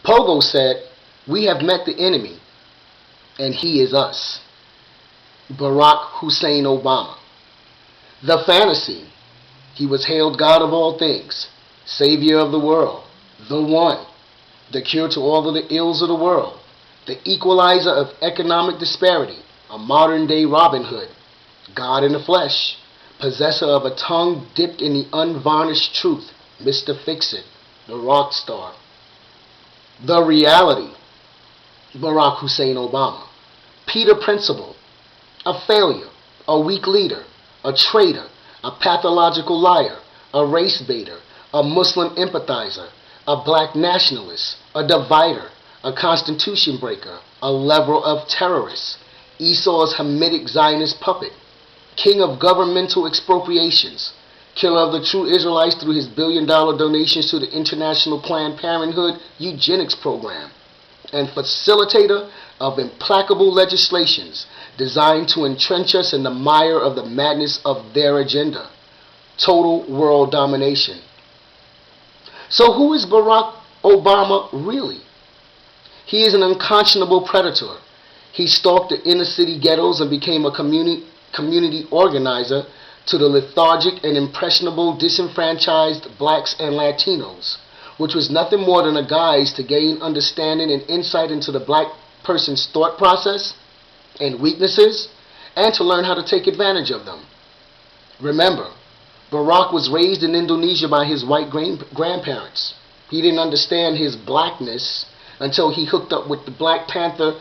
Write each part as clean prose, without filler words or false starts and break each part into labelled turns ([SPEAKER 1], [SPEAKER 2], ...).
[SPEAKER 1] Pogo said, "We have met the enemy, and he is us." Barack Hussein Obama. The fantasy. He was hailed God of all things, Savior of the world, the One, the cure to all of the ills of the world, the equalizer of economic disparity, a modern-day Robin Hood, God in the flesh, possessor of a tongue dipped in the unvarnished truth, Mr. Fix-It, the rock star. The reality. Barack Hussein Obama. Peter Principle. A failure, a weak leader, a traitor, a pathological liar, a race baiter, a Muslim empathizer, a black nationalist, a divider, a constitution breaker, a lever of terrorists, Esau's Hamitic Zionist puppet, king of governmental expropriations, killer of the true Israelites through his billion-dollar donations to the International Planned Parenthood eugenics program, and facilitator of implacable legislations designed to entrench us in the mire of the madness of their agenda, total world domination. So who is Barack Obama really? He is an unconscionable predator. He stalked the inner city ghettos and became a community organizer to the lethargic and impressionable disenfranchised blacks and Latinos, which was nothing more than a guise to gain understanding and insight into the black person's thought process and weaknesses, and to learn how to take advantage of them. Remember, Barack was raised in Indonesia by his white grandparents. He didn't understand his blackness until he hooked up with the Black Panther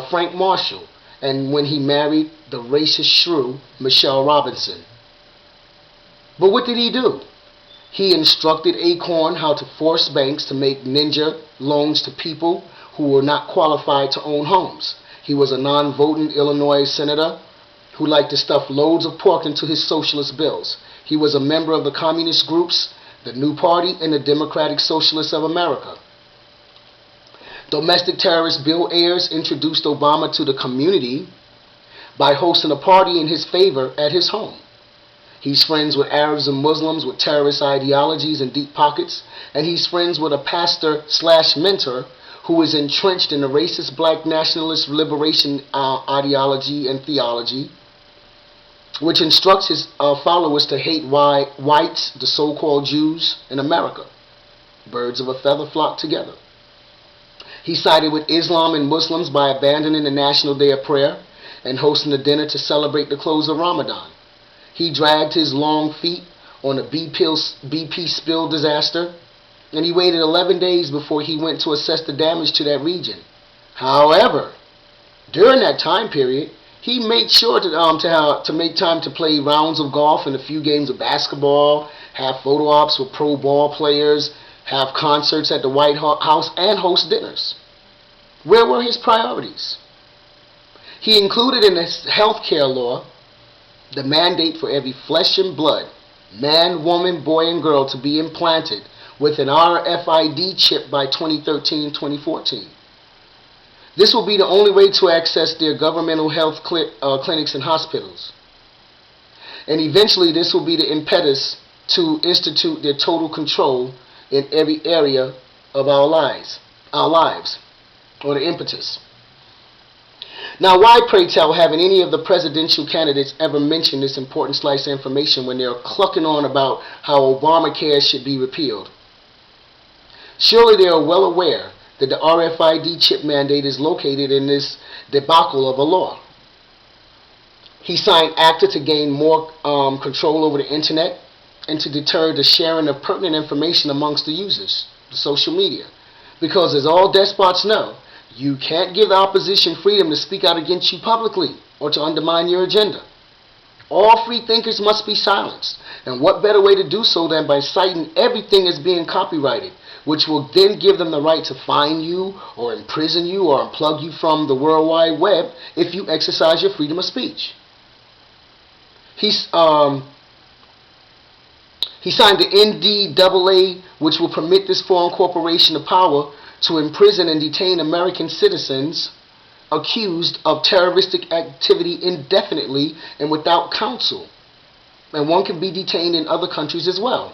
[SPEAKER 1] Frank Marshall, and when he married the racist shrew Michelle Robinson. But what did he do? He instructed Acorn how to force banks to make ninja loans to people who were not qualified to own homes. He was a non-voting Illinois senator who liked to stuff loads of pork into his socialist bills. He was a member of the communist groups, the New Party, and the Democratic Socialists of America. Domestic terrorist Bill Ayers introduced Obama to the community by hosting a party in his favor at his home. He's friends with Arabs and Muslims with terrorist ideologies and deep pockets, and he's friends with a pastor/mentor who is entrenched in the racist black nationalist liberation ideology and theology, which instructs his followers to hate whites, the so-called Jews in America. Birds of a feather flock together. He sided with Islam and Muslims by abandoning the National Day of Prayer and hosting a dinner to celebrate the close of Ramadan. He dragged his long feet on a BP spill disaster, and he waited 11 days before he went to assess the damage to that region. However, during that time period, he made sure to make time to play rounds of golf and a few games of basketball, have photo ops with pro ball players, have concerts at the White House, and host dinners. Where were his priorities? He included in his health care law the mandate for every flesh and blood, man, woman, boy, and girl to be implanted with an RFID chip by 2013-2014. This will be the only way to access their governmental health clinics and hospitals. And eventually this will be the impetus to institute their total control in every area of our lives, or the impetus. Now, why, pray tell, haven't any of the presidential candidates ever mentioned this important slice of information when they're clucking on about how Obamacare should be repealed? Surely they are well aware that the RFID chip mandate is located in this debacle of a law. He signed ACTA to gain more control over the internet and to deter the sharing of pertinent information amongst the users, the social media. Because as all despots know, you can't give the opposition freedom to speak out against you publicly or to undermine your agenda. All free thinkers must be silenced. And what better way to do so than by citing everything as being copyrighted, which will then give them the right to fine you or imprison you or unplug you from the World Wide Web if you exercise your freedom of speech. He signed the NDAA, which will permit this foreign corporation the power to imprison and detain American citizens accused of terroristic activity indefinitely and without counsel. And one can be detained in other countries as well.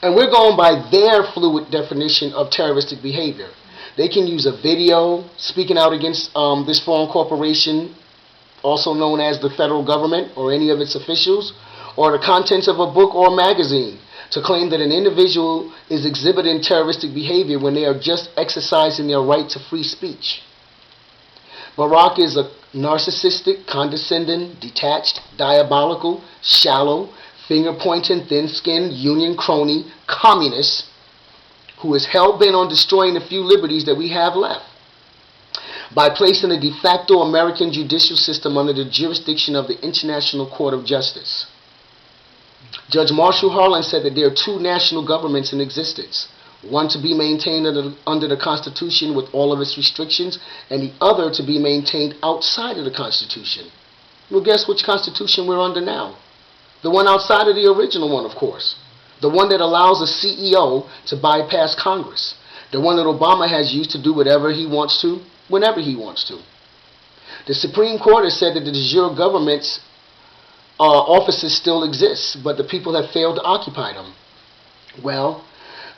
[SPEAKER 1] And we're going by their fluid definition of terroristic behavior. They can use a video speaking out against this foreign corporation, also known as the federal government or any of its officials, or the contents of a book or magazine to claim that an individual is exhibiting terroristic behavior when they are just exercising their right to free speech. Barack is a narcissistic, condescending, detached, diabolical, shallow, finger-pointing, thin-skinned, union crony, communist who is hell-bent on destroying the few liberties that we have left by placing the de facto American judicial system under the jurisdiction of the International Court of Justice. Judge Marshall Harlan said that there are two national governments in existence, one to be maintained under the Constitution with all of its restrictions, and the other to be maintained outside of the Constitution. Well, guess which Constitution we're under now? The one outside of the original one, of course. The one that allows a CEO to bypass Congress. The one that Obama has used to do whatever he wants to, whenever he wants to. The Supreme Court has said that the de jure government's offices still exist, but the people have failed to occupy them. Well,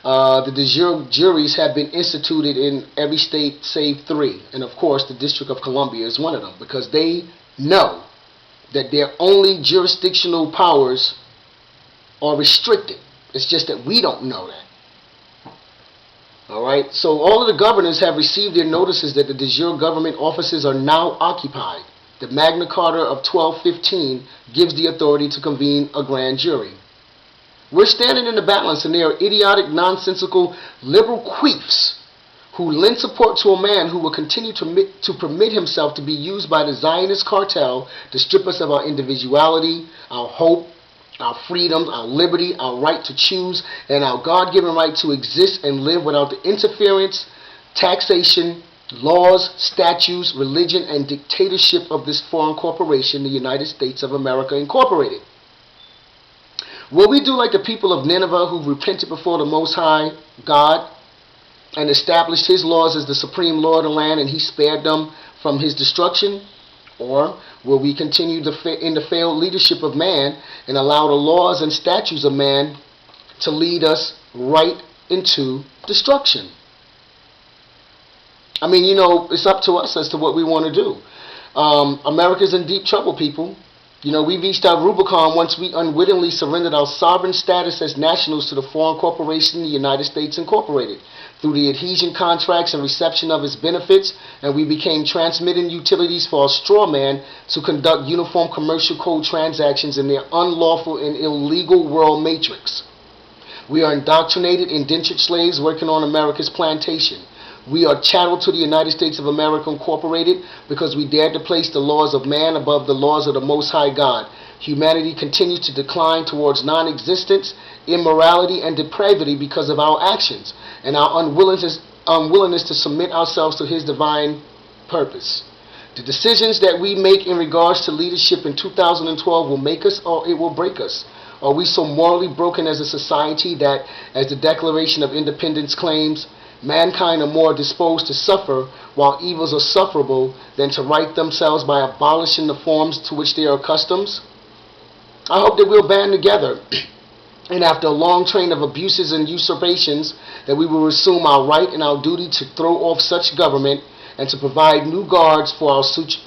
[SPEAKER 1] the de jure juries have been instituted in every state save 3. And of course, the District of Columbia is one of them, because they know that their only jurisdictional powers are restricted. It's just that we don't know that. Alright, so all of the governors have received their notices that the de jure government offices are now occupied. The Magna Carta of 1215 gives the authority to convene a grand jury. We're standing in the balance, and they are idiotic, nonsensical, liberal queefs who lend support to a man who will continue to permit himself to be used by the Zionist cartel to strip us of our individuality, our hope, our freedoms, our liberty, our right to choose, and our God-given right to exist and live without the interference, taxation, laws, statutes, religion, and dictatorship of this foreign corporation, the United States of America Incorporated. Will we do like the people of Nineveh who repented before the Most High God and established His laws as the supreme law of the land, and He spared them from His destruction? Or will we continue in the failed leadership of man and allow the laws and statutes of man to lead us right into destruction? I mean, you know, it's up to us as to what we want to do. America's in deep trouble, people. You know, we reached our Rubicon once we unwittingly surrendered our sovereign status as nationals to the foreign corporation, the United States Incorporated, through the adhesion contracts and reception of its benefits, and we became transmitting utilities for a straw man to conduct uniform commercial code transactions in their unlawful and illegal world matrix. We are indoctrinated, indentured slaves working on America's plantation. We are chattel to the United States of America Incorporated because we dared to place the laws of man above the laws of the Most High God. Humanity continues to decline towards non-existence, immorality, and depravity because of our actions and our unwillingness to submit ourselves to His divine purpose. The decisions that we make in regards to leadership in 2012 will make us or it will break us. Are we so morally broken as a society that, as the Declaration of Independence claims, mankind are more disposed to suffer while evils are sufferable than to right themselves by abolishing the forms to which they are accustomed? I hope that we'll band together and after a long train of abuses and usurpations that we will assume our right and our duty to throw off such government and to provide new guards for our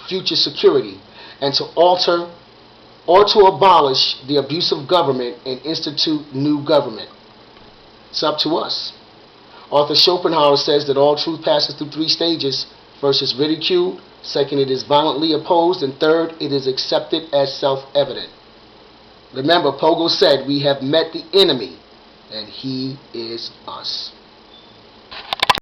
[SPEAKER 1] future security and to alter or to abolish the abusive government and institute new government. It's up to us. Arthur Schopenhauer says that all truth passes through 3 stages. First is ridiculed, second it is violently opposed, and third it is accepted as self-evident. Remember, Pogo said we have met the enemy, and he is us.